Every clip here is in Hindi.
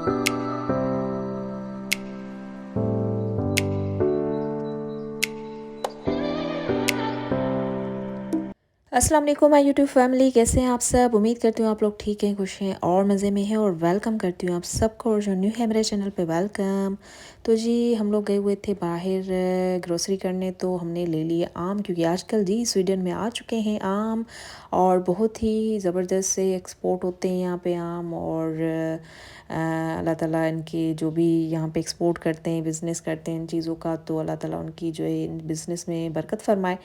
अस्सलाम वालेकुम माय यूट्यूब फैमिली, कैसे हैं आप सब। उम्मीद करती हूँ आप लोग ठीक हैं, खुश हैं और मज़े में हैं। और वेलकम करती हूँ आप सबको, और जो न्यू है मेरे चैनल पे वेलकम। तो जी हम लोग गए हुए थे बाहर ग्रोसरी करने, तो हमने ले लिए आम, क्योंकि आजकल जी स्वीडन में आ चुके हैं आम और बहुत ही ज़बरदस्त से एक्सपोर्ट होते हैं यहाँ पे आम। और अल्लाह ताला इनके जो भी यहाँ पे एक्सपोर्ट करते हैं, बिज़नेस करते हैं इन चीज़ों का, तो अल्लाह ताला उनकी जो है इन बिज़नेस में बरकत फरमाए।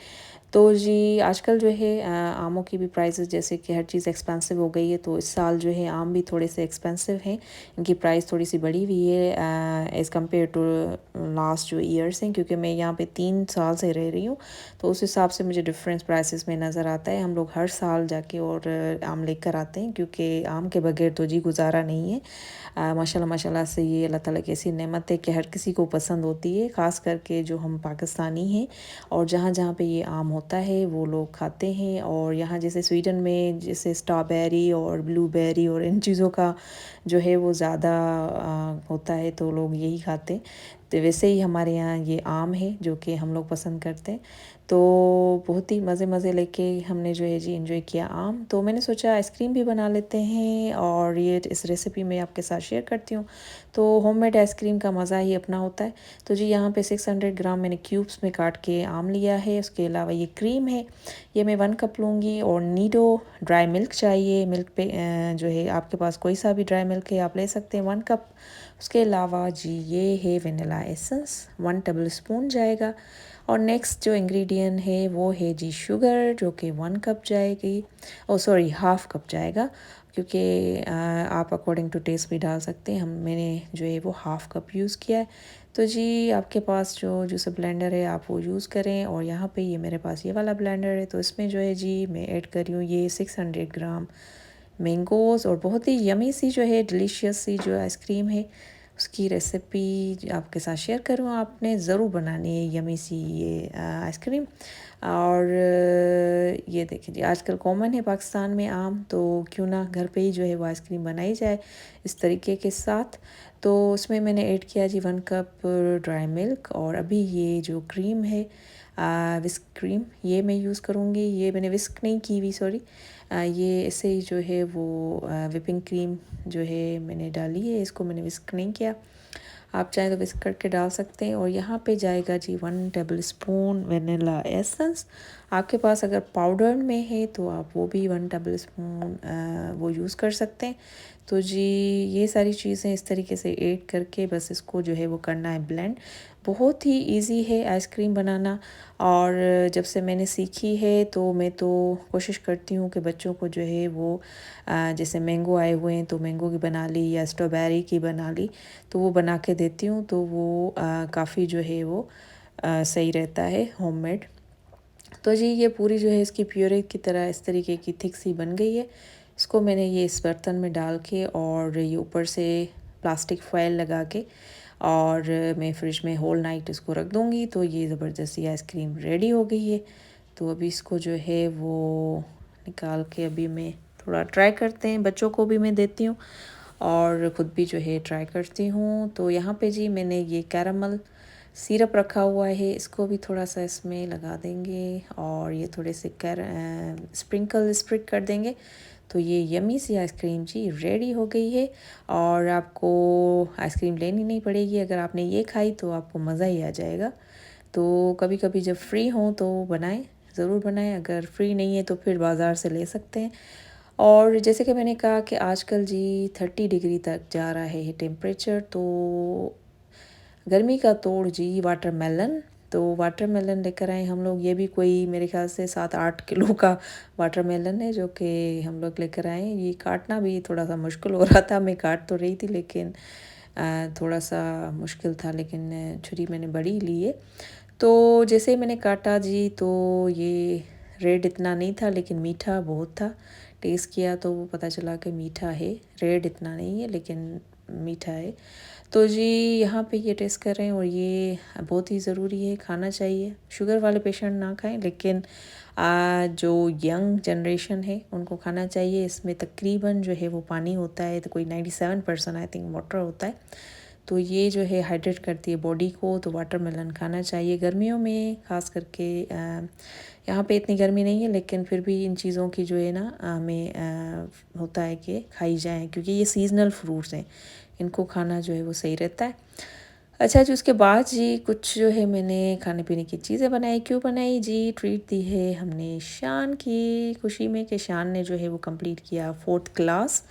तो जी आजकल जो है आमों की भी प्राइसेस, जैसे कि हर चीज़ एक्सपेंसिव हो गई है, तो इस साल जो है आम भी थोड़े से एक्सपेंसिव हैं। इनकी प्राइस थोड़ी सी बढ़ी हुई है एज़ कम्पेयर टू लास्ट जो ईयर्स हैं, क्योंकि मैं यहाँ पे 3 साल से रह रही हूँ, तो उस हिसाब से मुझे डिफरेंस प्राइसेस में नज़र आता है। हम लोग हर साल जाके और आम लेकर आते हैं, क्योंकि आम के बगैर तो जी गुजारा नहीं है। माशाल्लाह माशाल्लाह से ये अल्लाह ताला की ऐसी नेमत है कि हर किसी को पसंद होती है, ख़ास करके जो हम पाकिस्तानी हैं और जहाँ जहाँ पे ये आम होता है वो लोग खाते हैं। और यहाँ जैसे स्वीडन में जैसे स्ट्रॉबेरी और ब्लूबेरी और इन चीज़ों का जो है वो ज़्यादा होता है, तो लोग यही खाते हैं। तो वैसे ही हमारे यहाँ ये आम है जो कि हम लोग पसंद करते हैं। तो बहुत ही मज़े मज़े लेके हमने जो है जी एंजॉय किया आम। तो मैंने सोचा आइसक्रीम भी बना लेते हैं, और ये इस रेसिपी मैं आपके साथ शेयर करती हूँ। तो होममेड आइसक्रीम का मज़ा ही अपना होता है। तो जी यहाँ पे 600 ग्राम मैंने क्यूब्स में काट के आम लिया है। उसके अलावा ये क्रीम है, ये मैं 1 कप लूँगी। और नीडो ड्राई मिल्क चाहिए, मिल्क पे जो है आपके पास कोई सा भी ड्राई मिल्क है आप ले सकते हैं, 1 कप। उसके अलावा जी ये है वनीला एसेंस, 1 टेबल स्पून जाएगा। और नेक्स्ट जो इंग्रेडिएंट है वो है जी शुगर, जो कि 1 कप जाएगी। ओ सॉरी, हाफ़ कप जाएगा, क्योंकि आप अकॉर्डिंग टू टेस्ट भी डाल सकते हैं। हम मैंने जो है वो हाफ़ कप यूज़ किया है। तो जी आपके पास जो जूसर ब्लेंडर है आप वो यूज़ करें। और यहाँ पे ये मेरे पास ये वाला ब्लेंडर है, तो इसमें जो है जी मैं ऐड कर रही हूँ ये 600 ग्राम मैंगोज़। और बहुत ही यमी सी जो है डिलीशियस सी जो आइसक्रीम है, उसकी रेसिपी आपके साथ शेयर करूँ। आपने ज़रूर बनानी है यमी सी ये आइसक्रीम। और ये देखिए जी आजकल कॉमन है पाकिस्तान में आम, तो क्यों ना घर पे ही जो है वो आइसक्रीम बनाई जाए इस तरीके के साथ। तो उसमें मैंने ऐड किया जी 1 कप ड्राई मिल्क। और अभी ये जो क्रीम है विस्क क्रीम, ये मैं यूज़ करूँगी। ये मैंने विस्क नहीं की हुई, सॉरी। ये ऐसे ही जो है वो विपिंग क्रीम जो है मैंने डाली है, इसको मैंने विस्क नहीं किया। आप चाहें तो विस्क करके डाल सकते हैं। और यहाँ पे जाएगा जी 1 टेबल स्पून वनीला एसेंस। आपके पास अगर पाउडर में है तो आप वो भी 1 टेबल स्पून वो यूज़ कर सकते हैं। तो जी ये सारी चीज़ें इस तरीके से ऐड करके बस इसको जो है वो करना है ब्लेंड। बहुत ही इजी है आइसक्रीम बनाना। और जब से मैंने सीखी है तो मैं तो कोशिश करती हूँ कि बच्चों को जो है वो जैसे मैंगो आए हुए हैं तो मैंगो की बना ली, या स्ट्रॉबेरी की बना ली, तो वो बना के देती हूँ। तो वो काफ़ी जो है वो सही रहता है होममेड। तो जी ये पूरी जो है इसकी प्यूरी की तरह इस तरीके की थिक सी बन गई है। इसको मैंने ये इस बर्तन में डाल के और ये ऊपर से प्लास्टिक फॉयल लगा के और मैं फ्रिज में होल नाइट इसको रख दूँगी। तो ये ज़बरदस्ती आइसक्रीम रेडी हो गई है। तो अभी इसको जो है वो निकाल के अभी मैं थोड़ा ट्राई करते हैं, बच्चों को भी मैं देती हूँ और ख़ुद भी जो है ट्राई करती हूँ। तो यहाँ पे जी मैंने ये कैरामल सिरप रखा हुआ है, इसको भी थोड़ा सा इसमें लगा देंगे और ये थोड़े से स्प्रिंक कर देंगे। तो ये यमी सी आइसक्रीम जी रेडी हो गई है। और आपको आइसक्रीम लेनी नहीं पड़ेगी, अगर आपने ये खाई तो आपको मज़ा ही आ जाएगा। तो कभी कभी जब फ्री हों तो बनाएं, ज़रूर बनाएं। अगर फ्री नहीं है तो फिर बाज़ार से ले सकते हैं। और जैसे कि मैंने कहा कि आजकल जी 30 डिग्री तक जा रहा है टेम्परेचर, तो गर्मी का तोड़ जी वाटरमेलन। तो वाटरमेलन लेकर आए हम लोग, ये भी कोई मेरे ख्याल से 7-8 किलो का वाटरमेलन है जो कि हम लोग लेकर आए। ये काटना भी थोड़ा सा मुश्किल हो रहा था, मैं काट तो रही थी लेकिन थोड़ा सा मुश्किल था, लेकिन छुरी मैंने बड़ी ली है। तो जैसे ही मैंने काटा जी तो ये रेड इतना नहीं था लेकिन मीठा बहुत था। टेस्ट किया तो वो पता चला कि मीठा है, रेड इतना नहीं है लेकिन मीठा है। तो जी यहाँ पे ये टेस्ट कर रहे हैं और ये बहुत ही ज़रूरी है, खाना चाहिए। शुगर वाले पेशेंट ना खाएं, लेकिन जो यंग जनरेशन है उनको खाना चाहिए। इसमें तकरीबन जो है वो पानी होता है, तो कोई 97% आई थिंक वाटर होता है। तो ये जो है हाइड्रेट करती है बॉडी को, तो वाटरमेलन खाना चाहिए गर्मियों में ख़ास करके। यहाँ पे इतनी गर्मी नहीं है, लेकिन फिर भी इन चीज़ों की जो है ना हमें होता है कि खाई जाएं, क्योंकि ये सीजनल फ्रूट्स हैं, इनको खाना जो है वो सही रहता है। अच्छा जी, उसके बाद जी कुछ जो है मैंने खाने पीने की चीज़ें बनाई। क्यों बनाई जी? ट्रीट दी है हमने शान की खुशी में कि शान ने जो है वो कंप्लीट किया 4th क्लास।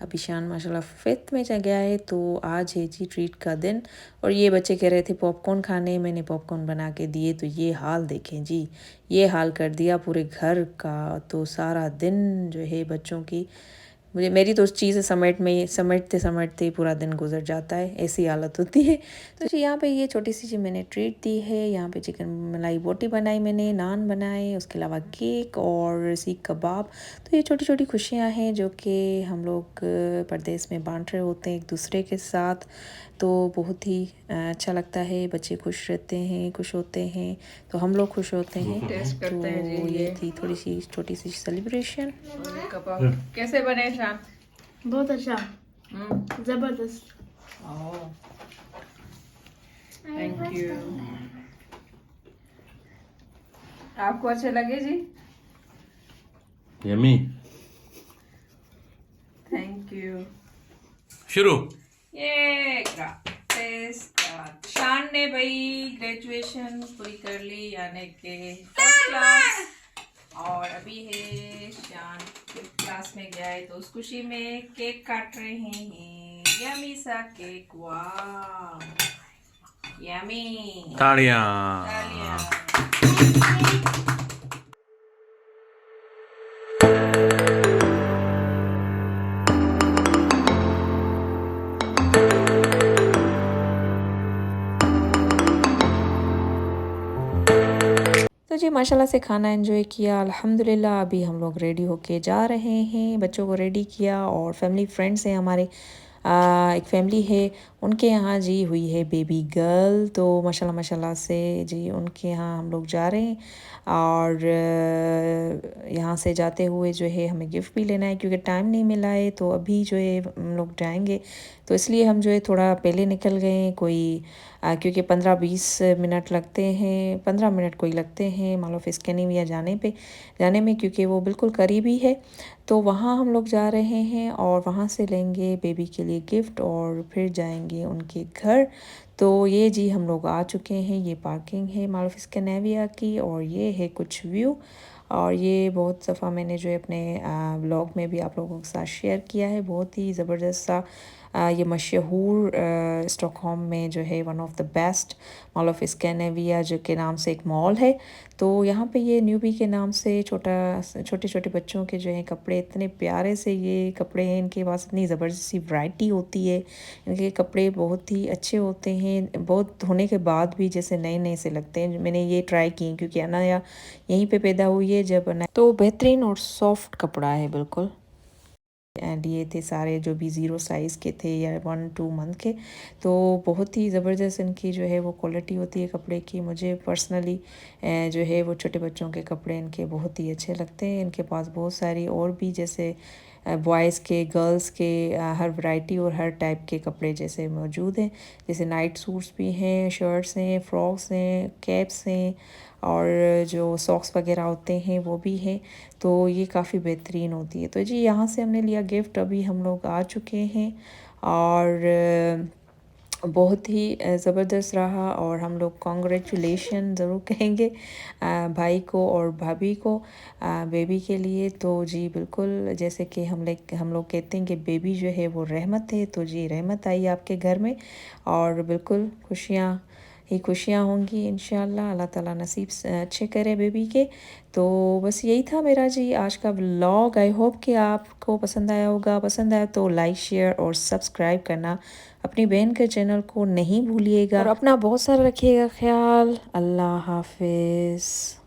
अभी शान माशाल्लाह 5th में जा गया है, तो आज है जी ट्रीट का दिन। और ये बच्चे कह रहे थे पॉपकॉर्न खाने, मैंने पॉपकॉर्न बना के दिए, तो ये हाल देखें जी, ये हाल कर दिया पूरे घर का। तो सारा दिन जो है बच्चों की, मेरी तो उस चीज़ समझते समझते ही पूरा दिन गुजर जाता है, ऐसी हालत होती है। तो जी यहाँ पे ये छोटी सी जी मैंने ट्रीट दी है। यहाँ पे चिकन मलाई बोटी बनाई मैंने, नान बनाए, उसके अलावा केक और सीख कबाब। तो ये छोटी छोटी खुशियाँ हैं जो कि हम लोग परदेश में बांट रहे होते हैं एक दूसरे के साथ। तो बहुत ही अच्छा लगता है, बच्चे खुश रहते हैं, खुश होते हैं, तो हम लोग खुश होते हैं। टेस्ट करते हैं जी। ये थी थोड़ी सी छोटी सी सेलिब्रेशन। कबाब कैसे बने शान? बहुत अच्छा, जबरदस्त। Thank you. आपको अच्छे लगे जी? यम्मी। Thank you. शुरू। ये टेस्ट। शान ने भाई ग्रेजुएशन पूरी कर ली, यानी कि 4th क्लास, और अभी है शान 5th क्लास में गया है, तो उस खुशी में केक काट रहे हैं। यमी सा केक, वाह यमी। तालियां। तो जी माशाल्लाह से खाना एंजॉय किया अल्हम्दुलिल्लाह। अभी हम लोग रेडी होके जा रहे हैं, बच्चों को रेडी किया, और फैमिली फ्रेंड्स हैं हमारे। एक फैमिली है, उनके यहाँ जी हुई है बेबी गर्ल, तो माशाल्लाह माशाल्लाह से जी उनके यहाँ हम लोग जा रहे हैं। और यहाँ से जाते हुए जो है हमें गिफ्ट भी लेना है, क्योंकि टाइम नहीं मिला है, तो अभी जो है हम लोग जाएंगे, तो इसलिए हम जो है थोड़ा पहले निकल गए। कोई क्योंकि 15-20 मिनट लगते हैं, 15 मिनट कोई लगते हैं मालूफ स्कैनिविया जाने में, क्योंकि वो बिल्कुल करीबी है। तो वहाँ हम लोग जा रहे हैं और वहाँ से लेंगे बेबी के लिए गिफ्ट और फिर जाएंगे उनके घर। तो ये जी हम लोग आ चुके हैं, ये पार्किंग है मालूफ स्कैनिविया की, और ये है कुछ व्यू। और ये बहुत दफ़ा मैंने जो है अपने व्लॉग में भी आप लोगों के साथ शेयर किया है। बहुत ही ज़बरदस्त सा ये मशहूर स्टॉकहोम में जो है one of the best mall of Scandinavia जो के नाम से एक मॉल है। तो यहाँ पे ये न्यूबी के नाम से छोटे छोटे बच्चों के जो हैं कपड़े, इतने प्यारे से ये कपड़े हैं, इनके पास इतनी ज़बरदस्त सी वैरायटी होती है। इनके कपड़े बहुत ही अच्छे होते हैं, बहुत धोने के बाद भी जैसे नए नए से लगते हैं। मैंने ये ट्राई की क्योंकि अनाया यहीं पे पैदा हुई है, जब तो बेहतरीन और सॉफ्ट कपड़ा है बिल्कुल। एंड ये थे सारे जो भी 0 साइज़ के थे या 1-2 मंथ के, तो बहुत ही ज़बरदस्त इनकी जो है वो क्वालिटी होती है कपड़े की। मुझे पर्सनली जो है वो छोटे बच्चों के कपड़े इनके बहुत ही अच्छे लगते हैं। इनके पास बहुत सारी और भी जैसे बॉयज़ के, गर्ल्स के हर वैरायटी और हर टाइप के कपड़े जैसे मौजूद हैं। जैसे नाइट सूट्स भी हैं, शर्ट्स हैं, फ्रॉक्स हैं, कैप्स हैं, और जो सॉक्स वगैरह होते हैं वो भी हैं। तो ये काफ़ी बेहतरीन होती है। तो जी यहाँ से हमने लिया गिफ्ट, अभी हम लोग आ चुके हैं, और बहुत ही ज़बरदस्त रहा। और हम लोग कॉन्ग्रेचुलेशन ज़रूर कहेंगे भाई को और भाभी को बेबी के लिए। तो जी बिल्कुल, जैसे कि हम लोग कहते हैं कि बेबी जो है वो रहमत है, तो जी रहमत आई आपके घर में, और बिल्कुल खुशियाँ ही खुशियाँ होंगी इंशाल्लाह। अल्लाह ताला नसीब अच्छे करे बेबी के। तो बस यही था मेरा जी आज का व्लॉग। आई होप कि आपको पसंद आया होगा। पसंद आया तो लाइक, शेयर और सब्सक्राइब करना अपनी बहन के चैनल को नहीं भूलिएगा, और अपना बहुत सारा रखिएगा ख्याल। अल्लाह हाफिज़।